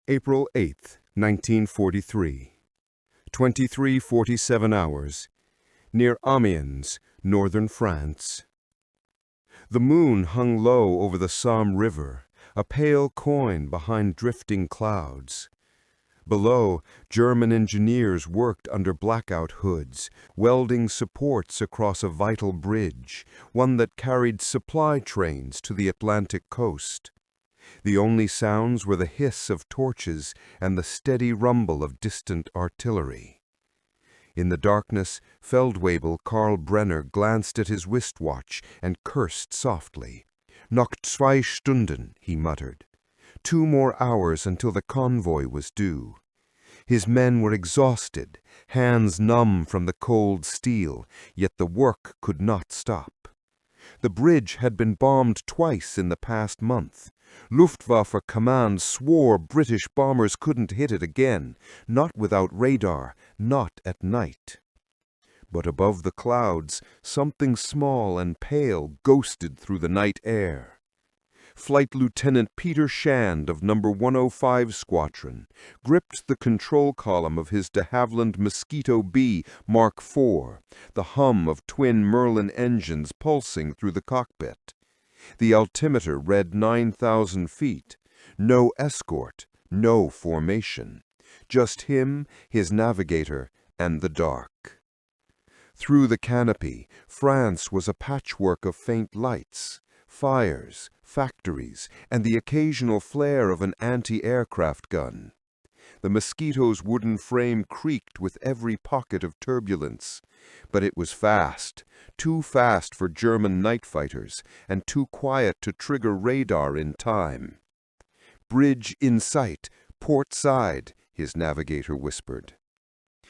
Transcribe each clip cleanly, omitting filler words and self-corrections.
April 8, 1943. 23:47 hours. Near Amiens, northern France. The moon hung low over the Somme River, a pale coin behind drifting clouds. Below, German engineers worked under blackout hoods, welding supports across a vital bridge, one that carried supply trains to the Atlantic coast. The only sounds were the hiss of torches and the steady rumble of distant artillery. In the darkness, Feldwebel Karl Brenner glanced at his wristwatch and cursed softly. "Noch 2 Stunden," he muttered. 2 more hours until the convoy was due. His men were exhausted, hands numb from the cold steel, yet the work could not stop. The bridge had been bombed twice in the past month. Luftwaffe command swore British bombers couldn't hit it again, not without radar, not at night. But above the clouds, something small and pale ghosted through the night air. Flight Lieutenant Peter Shand of No. 105 Squadron gripped the control column of his de Havilland Mosquito B Mark IV, the hum of twin Merlin engines pulsing through the cockpit. The altimeter read 9,000 feet. No escort, no formation. Just him, his navigator, and the dark. Through the canopy, France was a patchwork of faint lights, fires, factories, and the occasional flare of an anti-aircraft gun. The Mosquito's wooden frame creaked with every pocket of turbulence, but it was fast, too fast for German night fighters, and too quiet to trigger radar in time. "Bridge in sight, port side," his navigator whispered.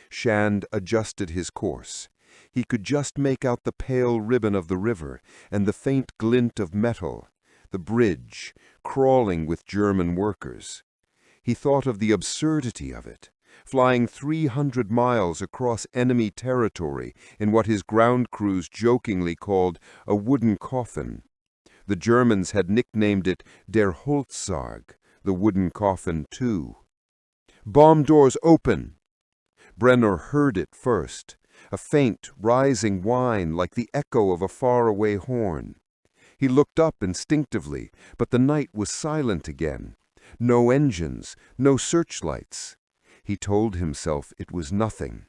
Shand adjusted his course. He could just make out the pale ribbon of the river and the faint glint of metal, the bridge, crawling with German workers. He thought of the absurdity of it, flying 300 miles across enemy territory in what his ground crews jokingly called a wooden coffin. The Germans had nicknamed it Der Holzsarg, the wooden coffin too. "Bomb doors open!" Brenner heard it first, a faint, rising whine like the echo of a faraway horn. He looked up instinctively, but the night was silent again. No engines, no searchlights. He told himself it was nothing.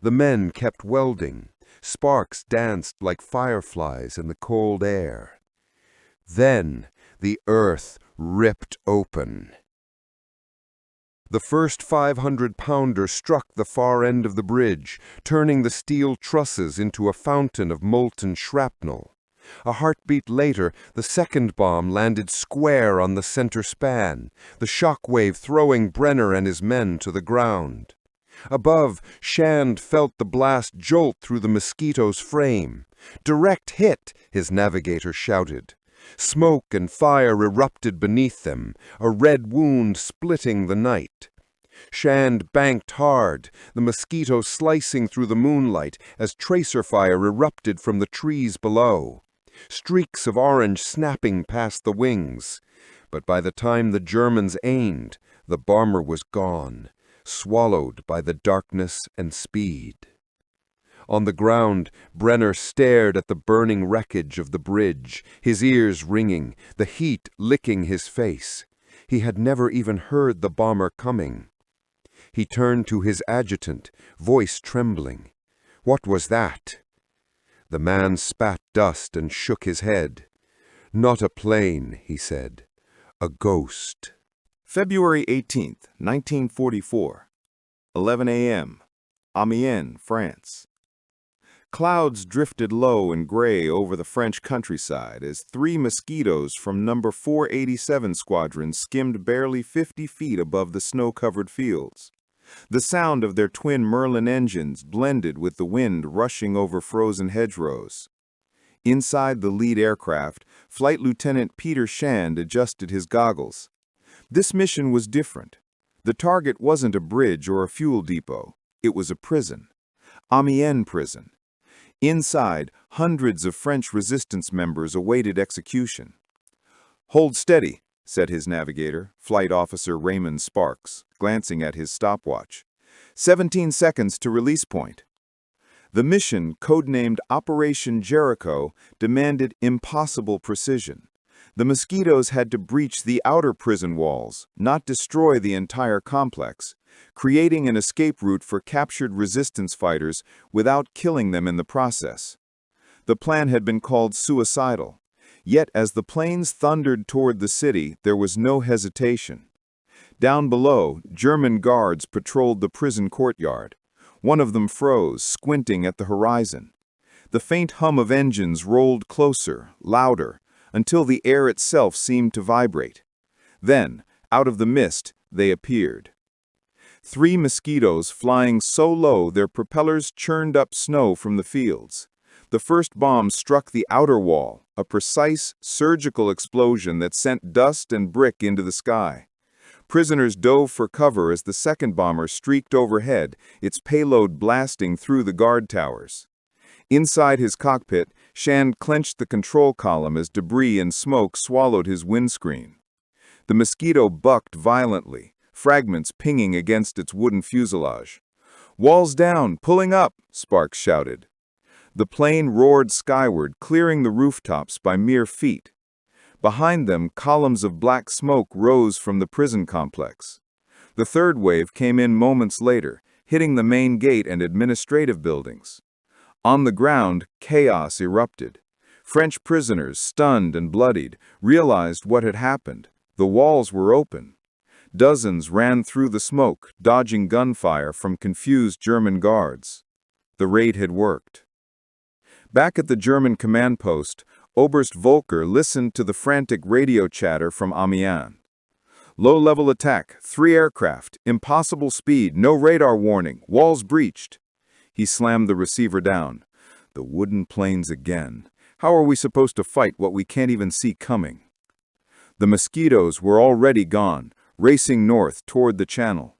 The men kept welding. Sparks danced like fireflies in the cold air. Then the earth ripped open. The first 500-pounder struck the far end of the bridge, turning the steel trusses into a fountain of molten shrapnel. A heartbeat later, the second bomb landed square on the center span, the shock wave throwing Brenner and his men to the ground. Above, Shand felt the blast jolt through the Mosquito's frame. "Direct hit," his navigator shouted. Smoke and fire erupted beneath them, a red wound splitting the night. Shand banked hard, the Mosquito slicing through the moonlight as tracer fire erupted from the trees below. Streaks of orange snapping past the wings. But by the time the Germans aimed, the bomber was gone, swallowed by the darkness and speed. On the ground, Brenner stared at the burning wreckage of the bridge, his ears ringing, the heat licking his face. He had never even heard the bomber coming. He turned to his adjutant, voice trembling. "What was that?" The man spat dust and shook his head. "Not a plane," he said. "A ghost." February 18th, 1944, 11 a.m., Amiens, France. Clouds drifted low and gray over the French countryside as 3 Mosquitoes from No. 487 Squadron skimmed barely 50 feet above the snow-covered fields. The sound of their twin Merlin engines blended with the wind rushing over frozen hedgerows. Inside the lead aircraft, Flight Lieutenant Peter Shand adjusted his goggles. This mission was different. The target wasn't a bridge or a fuel depot. It was a prison. Amiens prison. Inside, hundreds of French resistance members awaited execution. "Hold steady," said his navigator, Flight Officer Raymond Sparks, glancing at his stopwatch. 17 seconds to release point. The mission, codenamed Operation Jericho, demanded impossible precision. The Mosquitoes had to breach the outer prison walls, not destroy the entire complex, creating an escape route for captured resistance fighters without killing them in the process. The plan had been called suicidal. Yet as the planes thundered toward the city, there was no hesitation. Down below, German guards patrolled the prison courtyard. One of them froze, squinting at the horizon. The faint hum of engines rolled closer, louder, until the air itself seemed to vibrate. Then, out of the mist, they appeared. 3 Mosquitoes flying so low their propellers churned up snow from the fields. The first bomb struck the outer wall, a precise, surgical explosion that sent dust and brick into the sky. Prisoners dove for cover as the second bomber streaked overhead, its payload blasting through the guard towers. Inside his cockpit, Shand clenched the control column as debris and smoke swallowed his windscreen. The Mosquito bucked violently, fragments pinging against its wooden fuselage. "Walls down, pulling up," Sparks shouted. The plane roared skyward, clearing the rooftops by mere feet. Behind them, columns of black smoke rose from the prison complex. The third wave came in moments later, hitting the main gate and administrative buildings. On the ground, chaos erupted. French prisoners, stunned and bloodied, realized what had happened. The walls were open. Dozens ran through the smoke, dodging gunfire from confused German guards. The raid had worked. Back at the German command post, Oberst Volker listened to the frantic radio chatter from Amiens. "Low-level attack, 3 aircraft, impossible speed, no radar warning, walls breached." He slammed the receiver down. "The wooden planes again. How are we supposed to fight what we can't even see coming?" The Mosquitoes were already gone, racing north toward the channel.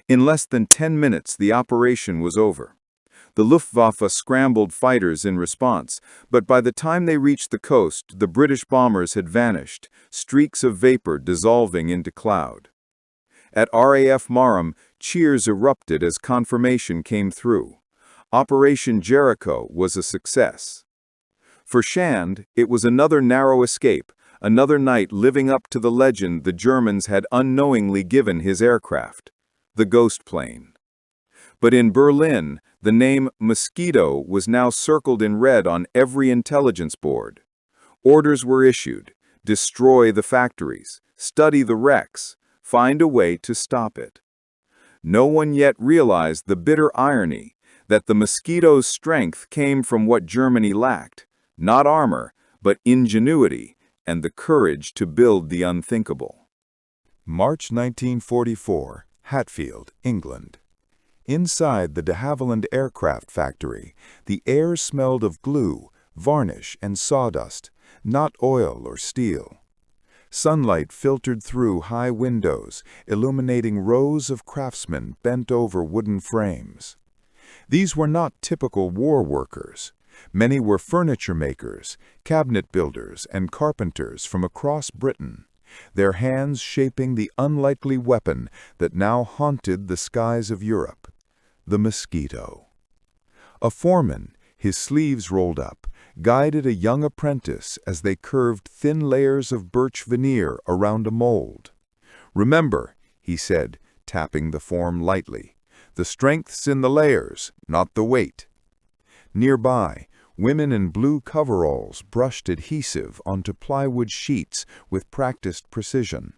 In less than 10 minutes, the operation was over. The Luftwaffe scrambled fighters in response, but by the time they reached the coast, the British bombers had vanished, streaks of vapor dissolving into cloud. At RAF Marham, cheers erupted as confirmation came through. Operation Jericho was a success. For Shand, it was another narrow escape, another night living up to the legend the Germans had unknowingly given his aircraft, the ghost plane. But in Berlin, the name Mosquito was now circled in red on every intelligence board. Orders were issued: destroy the factories, study the wrecks, find a way to stop it. No one yet realized the bitter irony that the Mosquito's strength came from what Germany lacked, not armor, but ingenuity and the courage to build the unthinkable. March 1944, Hatfield, England. Inside the de Havilland aircraft factory, the air smelled of glue, varnish, and sawdust, not oil or steel. Sunlight filtered through high windows, illuminating rows of craftsmen bent over wooden frames. These were not typical war workers. Many were furniture makers, cabinet builders, and carpenters from across Britain, their hands shaping the unlikely weapon that now haunted the skies of Europe, the Mosquito. A foreman, his sleeves rolled up, guided a young apprentice as they curved thin layers of birch veneer around a mold. "Remember," he said, tapping the form lightly, "the strength's in the layers, not the weight." Nearby, women in blue coveralls brushed adhesive onto plywood sheets with practiced precision.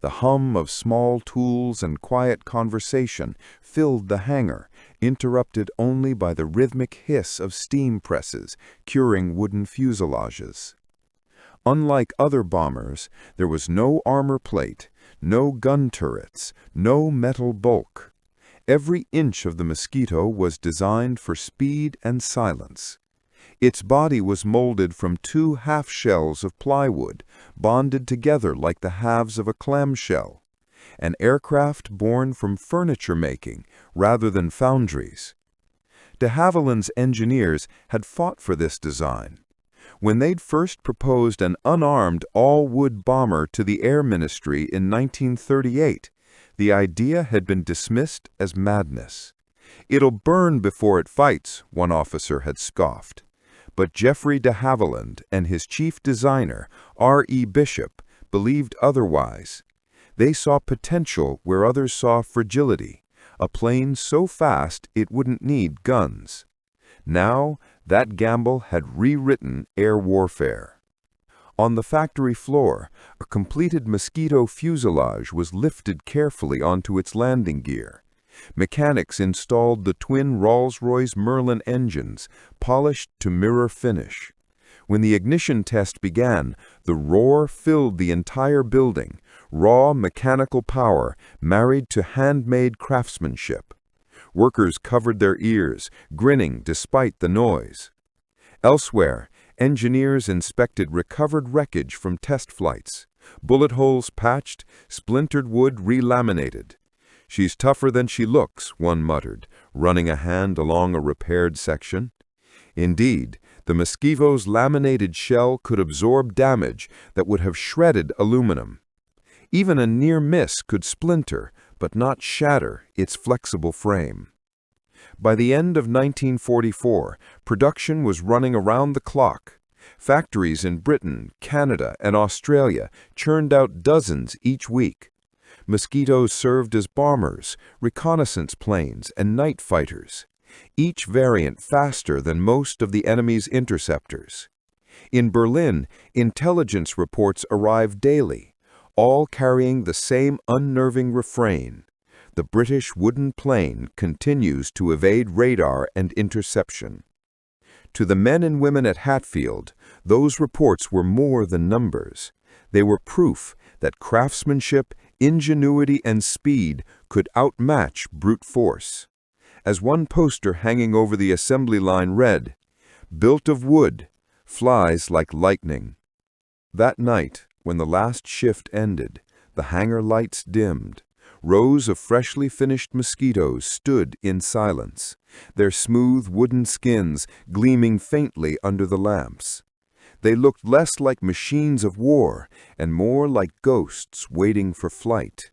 The hum of small tools and quiet conversation filled the hangar, interrupted only by the rhythmic hiss of steam presses curing wooden fuselages. Unlike other bombers, there was no armor plate, no gun turrets, no metal bulk. Every inch of the Mosquito was designed for speed and silence. Its body was molded from 2 half-shells of plywood, bonded together like the halves of a clamshell, an aircraft born from furniture making rather than foundries. De Havilland's engineers had fought for this design. When they'd first proposed an unarmed all-wood bomber to the Air Ministry in 1938, the idea had been dismissed as madness. "It'll burn before it fights," one officer had scoffed. But Geoffrey de Havilland and his chief designer, R.E. Bishop, believed otherwise. They saw potential where others saw fragility, a plane so fast it wouldn't need guns. Now, that gamble had rewritten air warfare. On the factory floor, a completed Mosquito fuselage was lifted carefully onto its landing gear. Mechanics installed the twin Rolls-Royce Merlin engines, polished to mirror finish. When the ignition test began, the roar filled the entire building, raw mechanical power married to handmade craftsmanship. Workers covered their ears, grinning despite the noise. Elsewhere, engineers inspected recovered wreckage from test flights, bullet holes patched, splintered wood relaminated. "She's tougher than she looks," one muttered, running a hand along a repaired section. Indeed, the Mosquito's laminated shell could absorb damage that would have shredded aluminum. Even a near miss could splinter, but not shatter, its flexible frame. By the end of 1944, production was running around the clock. Factories in Britain, Canada, and Australia churned out dozens each week. Mosquitoes served as bombers, reconnaissance planes, and night fighters, each variant faster than most of the enemy's interceptors. In Berlin, intelligence reports arrived daily, all carrying the same unnerving refrain: the British wooden plane continues to evade radar and interception. To the men and women at Hatfield, those reports were more than numbers. They were proof that craftsmanship, ingenuity, and speed could outmatch brute force. As one poster hanging over the assembly line read, "Built of wood, flies like lightning." That night, when the last shift ended, the hangar lights dimmed. Rows of freshly finished Mosquitoes stood in silence, their smooth wooden skins gleaming faintly under the lamps. They looked less like machines of war and more like ghosts waiting for flight.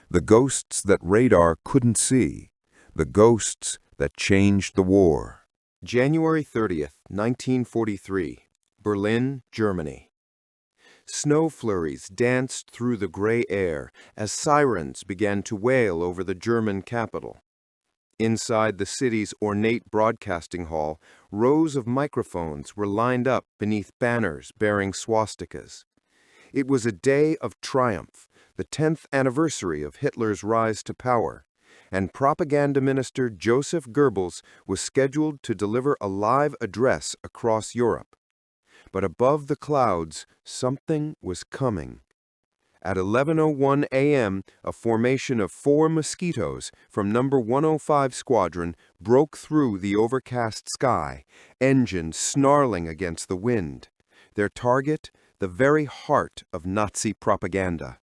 The ghosts that radar couldn't see, the ghosts that changed the war. January 30th, 1943, Berlin, Germany. Snow flurries danced through the gray air as sirens began to wail over the German capital. Inside the city's ornate broadcasting hall, rows of microphones were lined up beneath banners bearing swastikas. It was a day of triumph, the 10th anniversary of Hitler's rise to power, and propaganda minister Joseph Goebbels was scheduled to deliver a live address across Europe. But above the clouds, something was coming. At 11:01 a.m., a formation of 4 Mosquitoes from No. 105 Squadron broke through the overcast sky, engines snarling against the wind. Their target, the very heart of Nazi propaganda.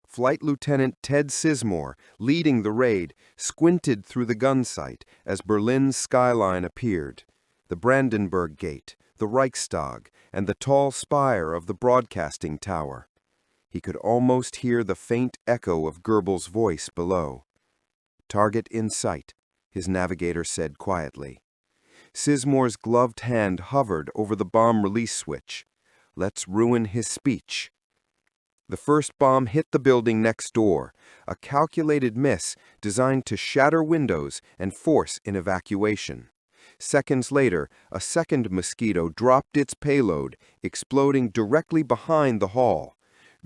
Flight Lieutenant Ted Sizemore, leading the raid, squinted through the gun sight as Berlin's skyline appeared. The Brandenburg Gate, the Reichstag, and the tall spire of the broadcasting tower. He could almost hear the faint echo of Goebbels' voice below. "Target in sight," his navigator said quietly. Sizemore's gloved hand hovered over the bomb release switch. "Let's ruin his speech." The first bomb hit the building next door, a calculated miss designed to shatter windows and force an evacuation. Seconds later, a second Mosquito dropped its payload, exploding directly behind the hall.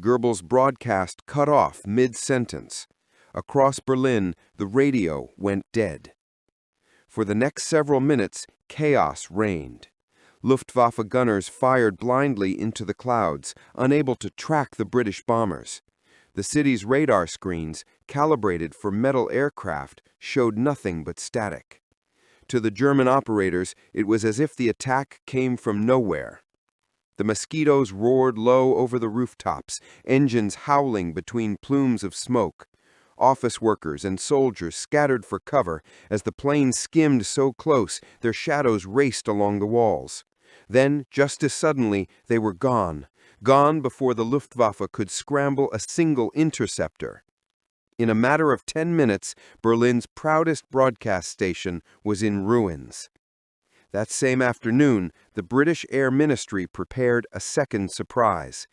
Goebbels' broadcast cut off mid-sentence. Across Berlin, the radio went dead. For the next several minutes, chaos reigned. Luftwaffe gunners fired blindly into the clouds, unable to track the British bombers. The city's radar screens, calibrated for metal aircraft, showed nothing but static. To the German operators, it was as if the attack came from nowhere. The Mosquitoes roared low over the rooftops, engines howling between plumes of smoke. Office workers and soldiers scattered for cover as the plane skimmed so close their shadows raced along the walls. Then, just as suddenly, they were gone. Gone before the Luftwaffe could scramble a single interceptor. In a matter of 10 minutes, Berlin's proudest broadcast station was in ruins. That same afternoon, the British Air Ministry prepared a second surprise.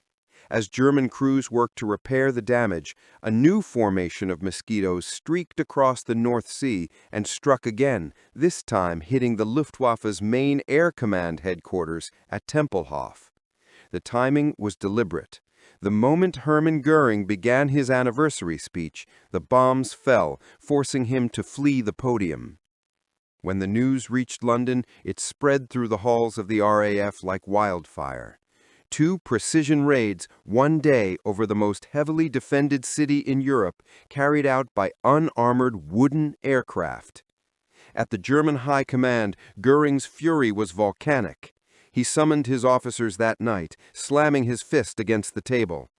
As German crews worked to repair the damage, a new formation of mosquitoes streaked across the North Sea and struck again, this time hitting the Luftwaffe's main air command headquarters at Tempelhof. The timing was deliberate. The moment Hermann Göring began his anniversary speech, the bombs fell, forcing him to flee the podium. When the news reached London, it spread through the halls of the RAF like wildfire. 2 precision raids, one day over the most heavily defended city in Europe, carried out by unarmored wooden aircraft. At the German High Command, Göring's fury was volcanic. He summoned his officers that night, slamming his fist against the table.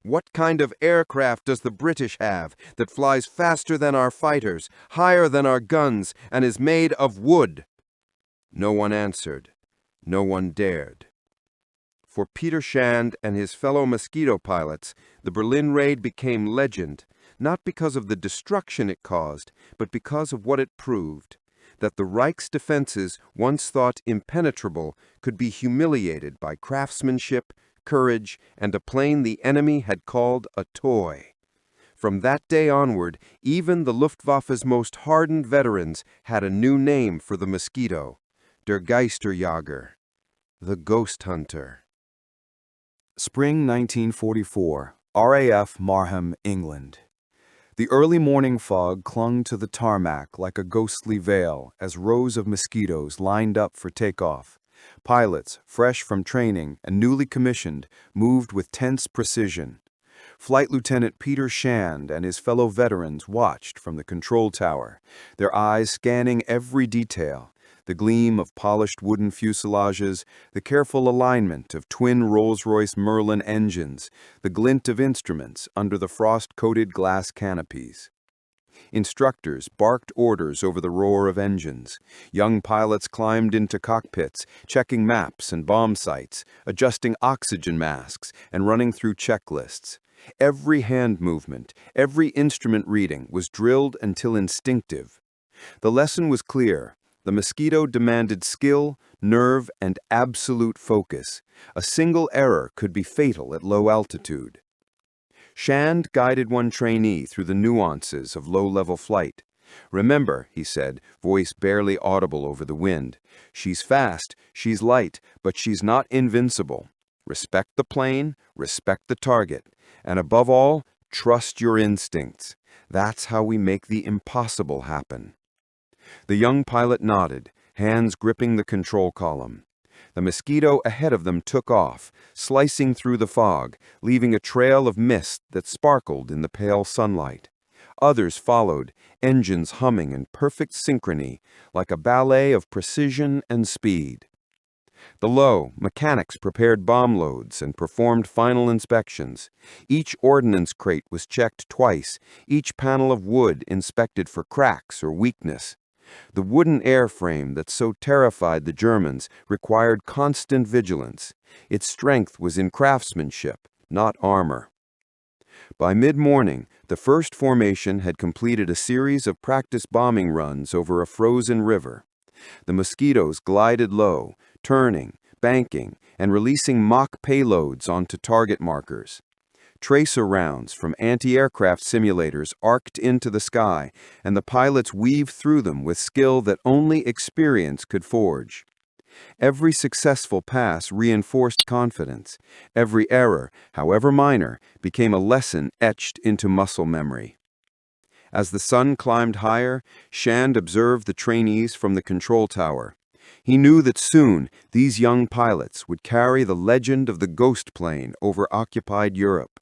"What kind of aircraft does the British have that flies faster than our fighters, higher than our guns, and is made of wood?" No one answered. No one dared. For Peter Shand and his fellow Mosquito pilots, the Berlin raid became legend, not because of the destruction it caused, but because of what it proved: that the Reich's defenses, once thought impenetrable, could be humiliated by craftsmanship, courage, and a plane the enemy had called a toy. From that day onward, even the Luftwaffe's most hardened veterans had a new name for the Mosquito: der Geisterjäger, the Ghost Hunter. Spring 1944, RAF Marham, England. The early morning fog clung to the tarmac like a ghostly veil as rows of mosquitoes lined up for takeoff. Pilots, fresh from training and newly commissioned, moved with tense precision. Flight Lieutenant Peter Shand and his fellow veterans watched from the control tower, their eyes scanning every detail: the gleam of polished wooden fuselages, the careful alignment of twin Rolls-Royce Merlin engines, the glint of instruments under the frost-coated glass canopies. Instructors barked orders over the roar of engines. Young pilots climbed into cockpits, checking maps and bomb sites, adjusting oxygen masks, and running through checklists. Every hand movement, every instrument reading was drilled until instinctive. The lesson was clear. The Mosquito demanded skill, nerve, and absolute focus. A single error could be fatal at low altitude. Shand guided one trainee through the nuances of low-level flight. "Remember," he said, voice barely audible over the wind, "she's fast, she's light, but she's not invincible. Respect the plane, respect the target, and above all, trust your instincts. That's how we make the impossible happen." The young pilot nodded, hands gripping the control column. The Mosquito ahead of them took off, slicing through the fog, leaving a trail of mist that sparkled in the pale sunlight. Others followed, engines humming in perfect synchrony, like a ballet of precision and speed. Below, mechanics prepared bomb loads and performed final inspections. Each ordnance crate was checked twice, each panel of wood inspected for cracks or weakness. The wooden airframe that so terrified the Germans required constant vigilance. Its strength was in craftsmanship, not armor. By mid-morning, the first formation had completed a series of practice bombing runs over a frozen river. The Mosquitoes glided low, turning, banking, and releasing mock payloads onto target markers. Tracer rounds from anti-aircraft simulators arced into the sky, and the pilots weaved through them with skill that only experience could forge. Every successful pass reinforced confidence. Every error, however minor, became a lesson etched into muscle memory. As the sun climbed higher, Shand observed the trainees from the control tower. He knew that soon these young pilots would carry the legend of the ghost plane over occupied Europe.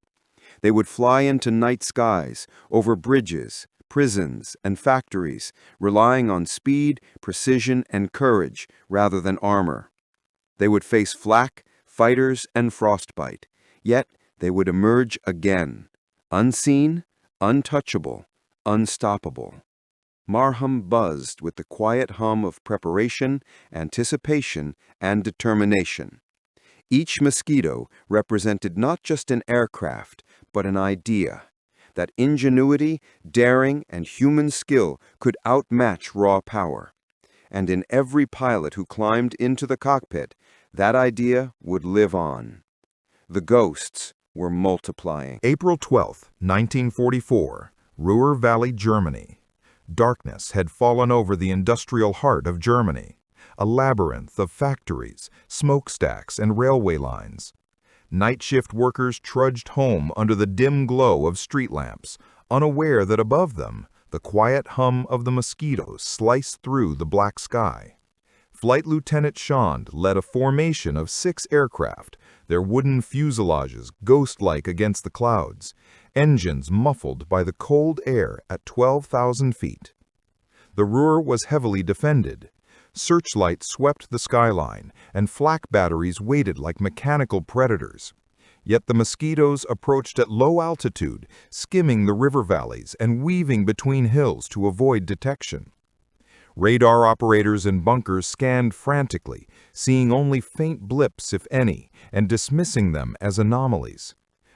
They would fly into night skies, over bridges, prisons, and factories, relying on speed, precision, and courage rather than armor. They would face flak, fighters, and frostbite, yet they would emerge again, unseen, untouchable, unstoppable. Marham buzzed with the quiet hum of preparation, anticipation, and determination. Each mosquito represented not just an aircraft, but an idea, that ingenuity, daring, and human skill could outmatch raw power. And in every pilot who climbed into the cockpit, that idea would live on. The ghosts were multiplying. April 12, 1944, Ruhr Valley, Germany. Darkness had fallen over the industrial heart of Germany, a labyrinth of factories, smokestacks, and railway lines. Night shift workers trudged home under the dim glow of street lamps, unaware that above them, the quiet hum of the mosquitoes sliced through the black sky. Flight Lieutenant Shand led a formation of 6 aircraft, their wooden fuselages ghost-like against the clouds, engines muffled by the cold air at 12,000 feet. The Ruhr was heavily defended. Searchlights swept the skyline, and flak batteries waited like mechanical predators. Yet the mosquitoes approached at low altitude, skimming the river valleys and weaving between hills to avoid detection. Radar operators in bunkers scanned frantically, seeing only faint blips, if any, and dismissing them as anomalies.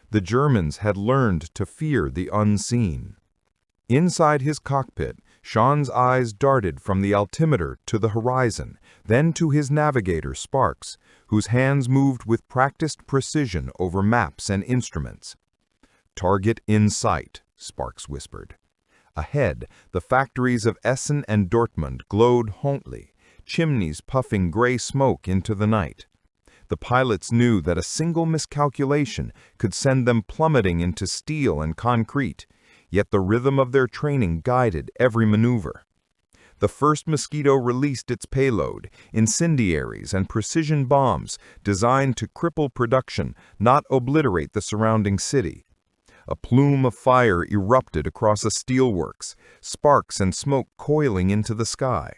The Germans had learned to fear the unseen. Inside his cockpit, Sean's eyes darted from the altimeter to the horizon, then to his navigator, Sparks, whose hands moved with practiced precision over maps and instruments. "Target in sight," Sparks whispered. Ahead, the factories of Essen and Dortmund glowed hauntly, chimneys puffing gray smoke into the night. The pilots knew that a single miscalculation could send them plummeting into steel and concrete, yet the rhythm of their training guided every maneuver. The first mosquito released its payload, incendiaries and precision bombs designed to cripple production, not obliterate the surrounding city. A plume of fire erupted across a steelworks, sparks and smoke coiling into the sky.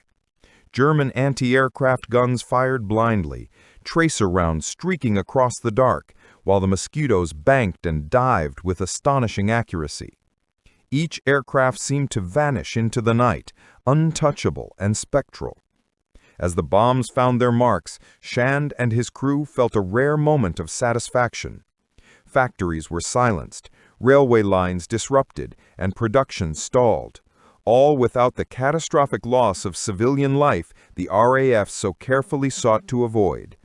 German anti-aircraft guns fired blindly, tracer rounds streaking across the dark, while the mosquitoes banked and dived with astonishing accuracy. Each aircraft seemed to vanish into the night, untouchable and spectral. As the bombs found their marks, Shand and his crew felt a rare moment of satisfaction. Factories were silenced, railway lines disrupted, and production stalled, all without the catastrophic loss of civilian life the RAF so carefully sought to avoid.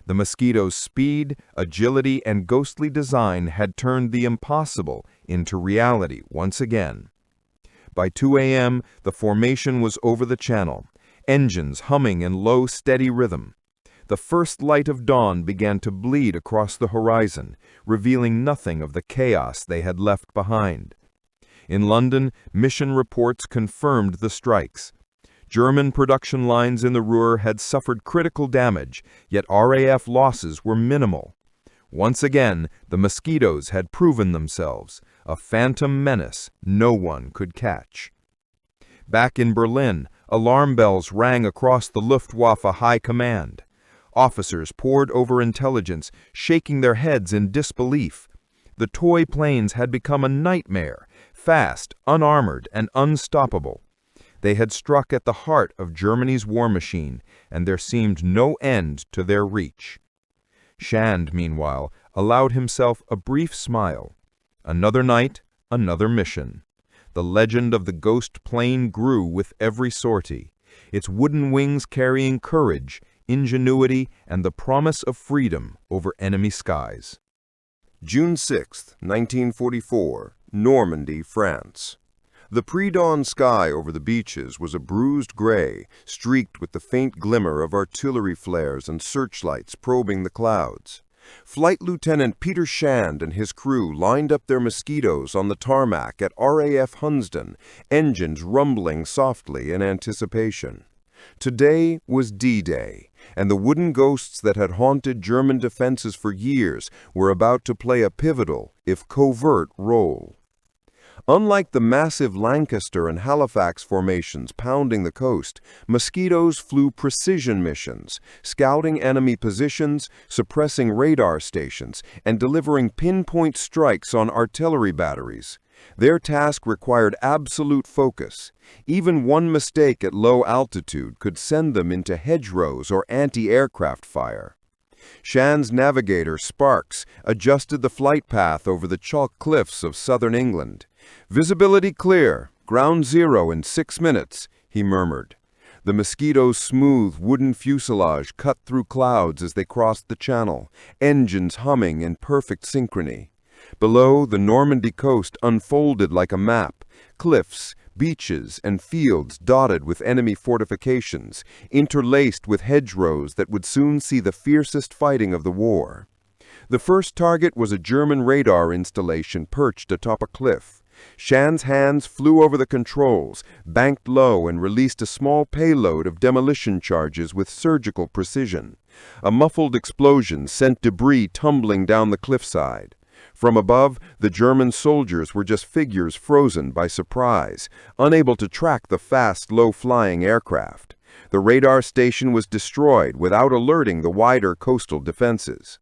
The mosquito's speed, agility, and ghostly design had turned the impossible into reality once again. By 2 a.m., the formation was over the channel, engines humming in low, steady rhythm. The first light of dawn began to bleed across the horizon, revealing nothing of the chaos they had left behind. In London, mission reports confirmed the strikes. German production lines in the Ruhr had suffered critical damage, yet RAF losses were minimal. Once again, the mosquitoes had proven themselves, a phantom menace no one could catch. Back in Berlin, alarm bells rang across the Luftwaffe High Command. Officers pored over intelligence, shaking their heads in disbelief. The toy planes had become a nightmare, fast, unarmored, and unstoppable. They had struck at the heart of Germany's war machine, and there seemed no end to their reach. Shand, meanwhile, allowed himself a brief smile. Another night, another mission. The legend of the ghost plane grew with every sortie, its wooden wings carrying courage, ingenuity, and the promise of freedom over enemy skies. June 6, 1944, Normandy, France. The pre-dawn sky over the beaches was a bruised gray, streaked with the faint glimmer of artillery flares and searchlights probing the clouds. Flight Lieutenant Peter Shand and his crew lined up their mosquitoes on the tarmac at RAF Hunsdon, engines rumbling softly in anticipation. Today was D-Day, and the wooden ghosts that had haunted German defenses for years were about to play a pivotal, if covert, role. Unlike the massive Lancaster and Halifax formations pounding the coast, mosquitoes flew precision missions, scouting enemy positions, suppressing radar stations, and delivering pinpoint strikes on artillery batteries. Their task required absolute focus. Even one mistake at low altitude could send them into hedgerows or anti-aircraft fire. Shan's navigator, Sparks, adjusted the flight path over the chalk cliffs of southern England. "Visibility clear, ground zero in 6 minutes," he murmured. The Mosquito's smooth wooden fuselage cut through clouds as they crossed the channel, engines humming in perfect synchrony. Below, the Normandy coast unfolded like a map, cliffs, beaches, and fields dotted with enemy fortifications, interlaced with hedgerows that would soon see the fiercest fighting of the war. The first target was a German radar installation perched atop a cliff. Shan's hands flew over the controls, banked low, and released a small payload of demolition charges with surgical precision. A muffled explosion sent debris tumbling down the cliffside. From above, the German soldiers were just figures frozen by surprise, unable to track the fast, low-flying aircraft. The radar station was destroyed without alerting the wider coastal defenses.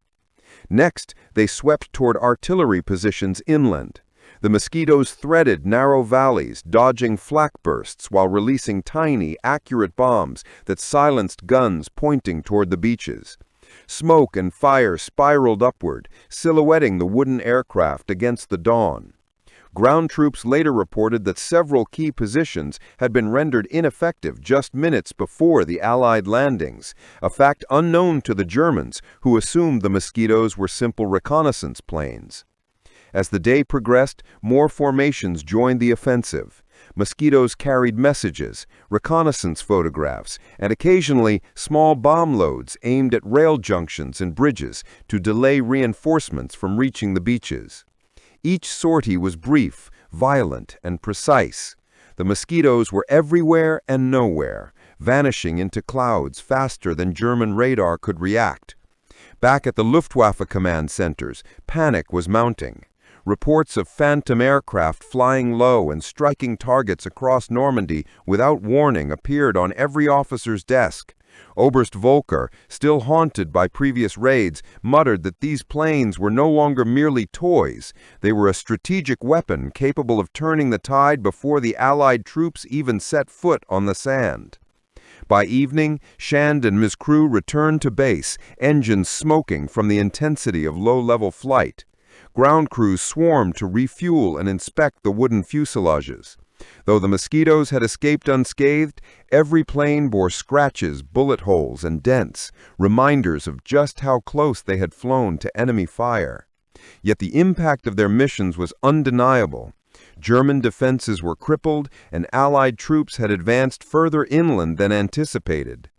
Next, they swept toward artillery positions inland. The Mosquitoes threaded narrow valleys, dodging flak bursts while releasing tiny, accurate bombs that silenced guns pointing toward the beaches. Smoke and fire spiraled upward, silhouetting the wooden aircraft against the dawn. Ground troops later reported that several key positions had been rendered ineffective just minutes before the Allied landings, a fact unknown to the Germans, who assumed the Mosquitoes were simple reconnaissance planes. As the day progressed, more formations joined the offensive. Mosquitoes carried messages, reconnaissance photographs, and occasionally small bomb loads aimed at rail junctions and bridges to delay reinforcements from reaching the beaches. Each sortie was brief, violent, and precise. The Mosquitoes were everywhere and nowhere, vanishing into clouds faster than German radar could react. Back at the Luftwaffe command centers, panic was mounting. Reports of phantom aircraft flying low and striking targets across Normandy without warning appeared on every officer's desk. Oberst Volker, still haunted by previous raids, muttered that these planes were no longer merely toys. They were a strategic weapon capable of turning the tide before the Allied troops even set foot on the sand. By evening, Shand and his crew returned to base, engines smoking from the intensity of low-level flight. Ground crews swarmed to refuel and inspect the wooden fuselages. Though the Mosquitoes had escaped unscathed, every plane bore scratches, bullet holes, and dents, reminders of just how close they had flown to enemy fire. Yet the impact of their missions was undeniable. German defenses were crippled, and Allied troops had advanced further inland than anticipated.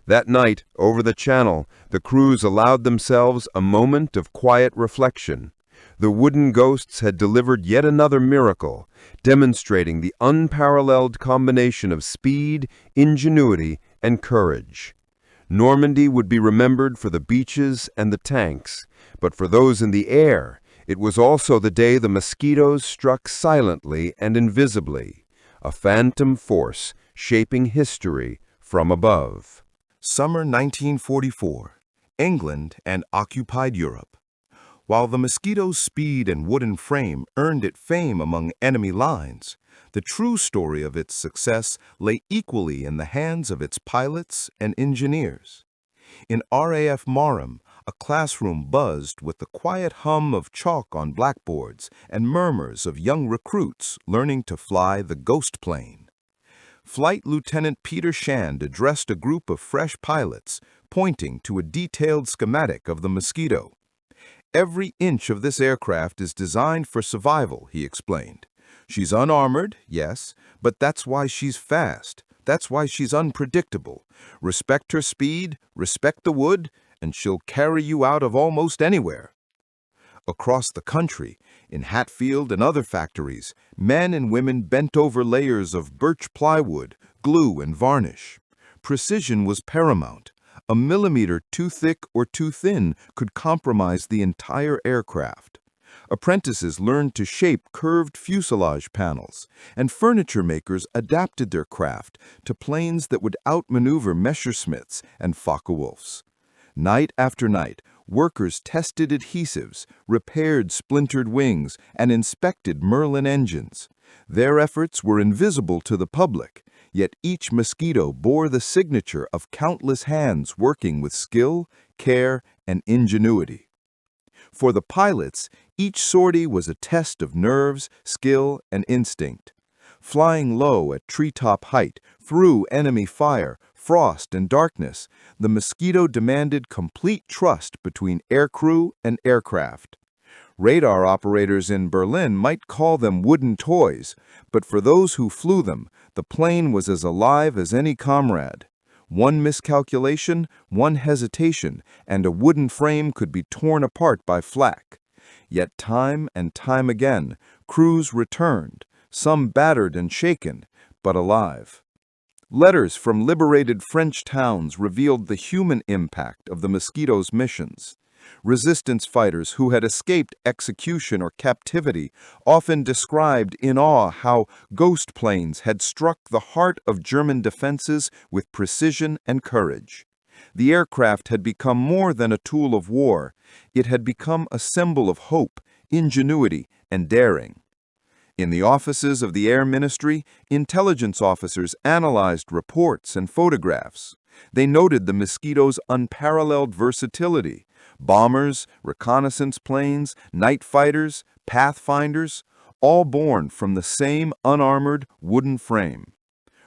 That night, over the Channel, the crews allowed themselves a moment of quiet reflection. The wooden ghosts had delivered yet another miracle, demonstrating the unparalleled combination of speed, ingenuity, and courage. Normandy would be remembered for the beaches and the tanks, but for those in the air, it was also the day the Mosquitoes struck silently and invisibly, a phantom force shaping history from above. Summer 1944, England and occupied Europe. While the Mosquito's speed and wooden frame earned it fame among enemy lines, the true story of its success lay equally in the hands of its pilots and engineers. In RAF Marham, a classroom buzzed with the quiet hum of chalk on blackboards and murmurs of young recruits learning to fly the ghost plane. Flight Lieutenant Peter Shand addressed a group of fresh pilots, pointing to a detailed schematic of the Mosquito. "Every inch of this aircraft is designed for survival," he explained. "She's unarmored, yes, but that's why she's fast. That's why she's unpredictable. Respect her speed, respect the wood, and she'll carry you out of almost anywhere." Across the country, in Hatfield and other factories, men and women bent over layers of birch plywood, glue, and varnish. Precision was paramount. A millimeter too thick or too thin could compromise the entire aircraft. Apprentices learned to shape curved fuselage panels, and furniture makers adapted their craft to planes that would outmaneuver Messerschmitts and Focke-Wulfs. Night after night, workers tested adhesives, repaired splintered wings, and inspected Merlin engines. Their efforts were invisible to the public, yet each mosquito bore the signature of countless hands working with skill, care, and ingenuity. For the pilots, each sortie was a test of nerves, skill, and instinct. Flying low at treetop height, through enemy fire, frost, and darkness, the Mosquito demanded complete trust between aircrew and aircraft. Radar operators in Berlin might call them wooden toys, but for those who flew them, the plane was as alive as any comrade. One miscalculation, one hesitation, and a wooden frame could be torn apart by flak. Yet time and time again, crews returned, some battered and shaken, but alive. Letters from liberated French towns revealed the human impact of the Mosquito's missions. Resistance fighters who had escaped execution or captivity often described in awe how ghost planes had struck the heart of German defenses with precision and courage. The aircraft had become more than a tool of war. It had become a symbol of hope, ingenuity, and daring. In the offices of the Air Ministry, intelligence officers analyzed reports and photographs. They noted the Mosquito's unparalleled versatility. Bombers, reconnaissance planes, night fighters, pathfinders, all born from the same unarmored wooden frame.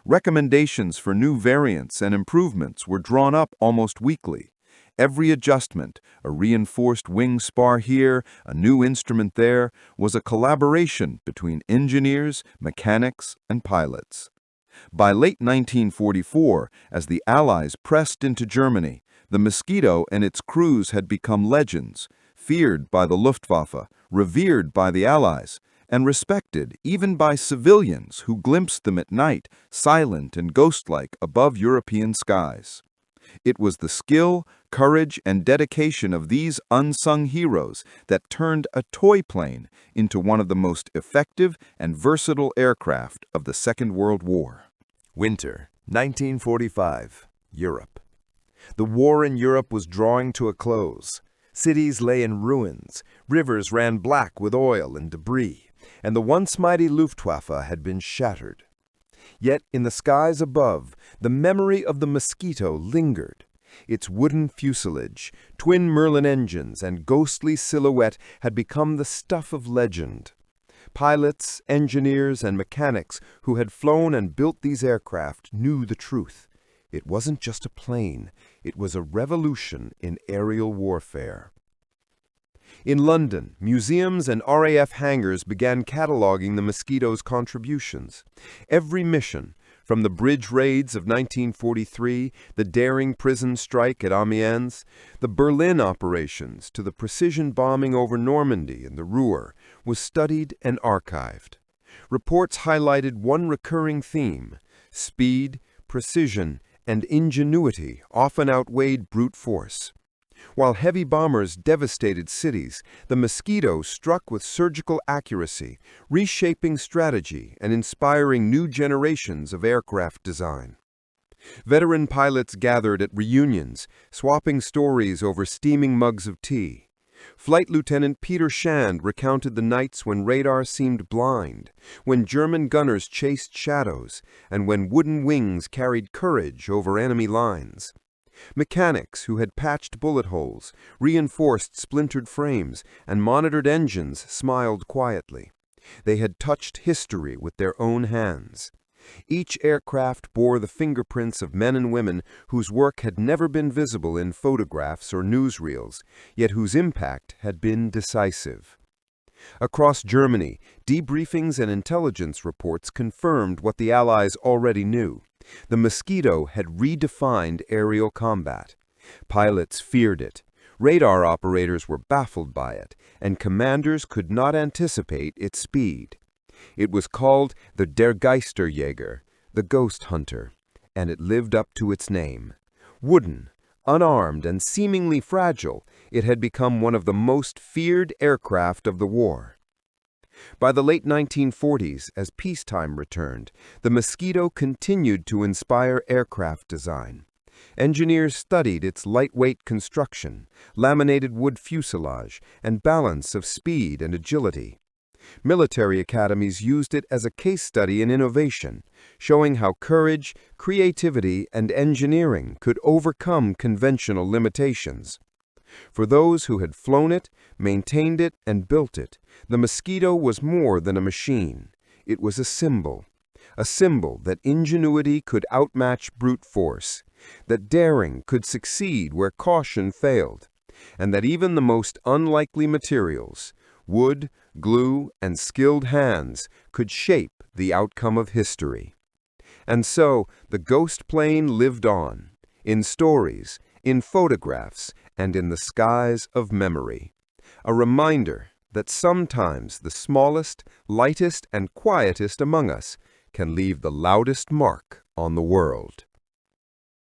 Recommendations for new variants and improvements were drawn up almost weekly. Every adjustment, a reinforced wing spar here, a new instrument there, was a collaboration between engineers, mechanics, and pilots. By late 1944, as the Allies pressed into Germany, the Mosquito and its crews had become legends, feared by the Luftwaffe, revered by the Allies, and respected even by civilians who glimpsed them at night, silent and ghost-like above European skies. It was the skill, courage, and dedication of these unsung heroes that turned a toy plane into one of the most effective and versatile aircraft of the Second World War. Winter, 1945, Europe. The war in Europe was drawing to a close. Cities lay in ruins, rivers ran black with oil and debris, and the once mighty Luftwaffe had been shattered. Yet in the skies above, the memory of the Mosquito lingered. Its wooden fuselage, twin Merlin engines, and ghostly silhouette had become the stuff of legend. Pilots, engineers, and mechanics who had flown and built these aircraft knew the truth. It wasn't just a plane, it was a revolution in aerial warfare. In London, museums and RAF hangars began cataloging the Mosquito's contributions. Every mission, from the bridge raids of 1943, the daring prison strike at Amiens, the Berlin operations, to the precision bombing over Normandy and the Ruhr, was studied and archived. Reports highlighted one recurring theme: speed, precision, and ingenuity often outweighed brute force. While heavy bombers devastated cities, the Mosquito struck with surgical accuracy, reshaping strategy and inspiring new generations of aircraft design. Veteran pilots gathered at reunions, swapping stories over steaming mugs of tea. Flight Lieutenant Peter Shand recounted the nights when radar seemed blind, when German gunners chased shadows, and when wooden wings carried courage over enemy lines. Mechanics who had patched bullet holes, reinforced splintered frames, and monitored engines smiled quietly. They had touched history with their own hands. Each aircraft bore the fingerprints of men and women whose work had never been visible in photographs or newsreels, yet whose impact had been decisive. Across Germany, debriefings and intelligence reports confirmed what the Allies already knew. The Mosquito had redefined aerial combat. Pilots feared it. Radar operators were baffled by it, and commanders could not anticipate its speed. It was called the Der Geisterjäger, the Ghost Hunter, and it lived up to its name. Wooden, unarmed, and seemingly fragile, it had become one of the most feared aircraft of the war. By the late 1940s, as peacetime returned, the Mosquito continued to inspire aircraft design. Engineers studied its lightweight construction, laminated wood fuselage, and balance of speed and agility. Military academies used it as a case study in innovation, showing how courage, creativity, and engineering could overcome conventional limitations. For those who had flown it, maintained it, and built it, the Mosquito was more than a machine. It was a symbol that ingenuity could outmatch brute force, that daring could succeed where caution failed, and that even the most unlikely materials, wood, glue, and skilled hands, could shape the outcome of history. And so, the ghost plane lived on, in stories, in photographs, and in the skies of memory. A reminder that sometimes the smallest, lightest, and quietest among us can leave the loudest mark on the world.